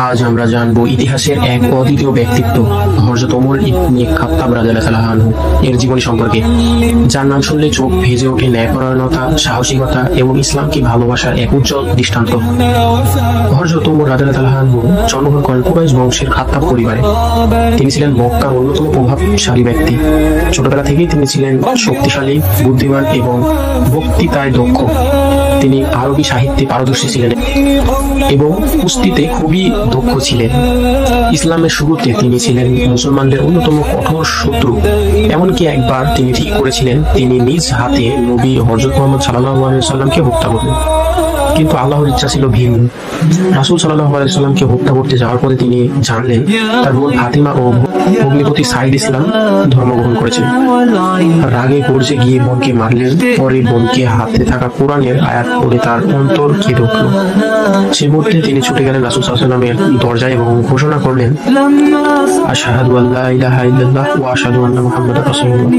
আজ আমরা জানবো ইতিহাসের এক অদ্বিতীয় ব্যক্তিত্ব হযরত ওমর ইবনে খাত্তাব রাদিয়াল্লাহু আনহু এর জীবনী সম্পর্কে, যার নাম শুনলে চোখ ভেজে ওঠে ন্যায়পরায়ণতা, সাহসিকতা এবং ইসলামকে ভালোবাসার এক উজ্জ্বল দৃষ্টান্ত। হযরত ওমর রাদিয়াল্লাহু আনহু জন্মগ্রহণ করেন কুরাইশ বংশের খাত্তাব পরিবারে। তিনি ছিলেন মক্কার অন্যতম প্রভাবশালী ব্যক্তি। ছোটবেলা থেকেই তিনি ছিলেন শক্তিশালী, বুদ্ধিমান এবং বক্তৃতায় দক্ষ। তিনি আরবি সাহিত্যে পারদর্শী ছিলেন এবং কুস্তিতে খুবই দক্ষ ছিলেন। ইসলামের শুরুতে তিনি ছিলেন মুসলমানদের অন্যতম কঠোর শত্রু। এমনকি একবার তিনি ঠিক করেছিলেন তিনি নিজ হাতে নবী হযরত মুহাম্মদ সাল্লাল্লাহু আলাইহি ওয়াসাল্লামকে হত্যা করবেন। কিন্তু আল্লাহর ইচ্ছা ছিল ভিন্ন। রাসূল সাল্লাল্লাহু আলাইহি ওয়াসাল্লামকে হত্যা করতে যাওয়ার পরে তিনি জানলেন তার বোন ফাতিমা ও ভগ্নিপতি সাঈদ ইসলাম ধর্মগ্রহণ করেছেন। রাগে গর্জে গিয়ে বোনকে মারলেন। পরে বোনকে হাতে থাকা কোরআনের আয়াত পড়ে তার অন্তর কেঁদে উঠল। সে মুহূর্তে তিনি ছুটে গেলেন রাসূল সাল্লাল্লাহু আলাইহি ওয়াসাল্লামের দরজায় এবং ঘোষণা করলেন, আশহাদু আল্লা ইলাহা ইল্লাল্লাহ ওয়া আশহাদু আন্না মুহাম্মাদার রাসূলুল্লাহ।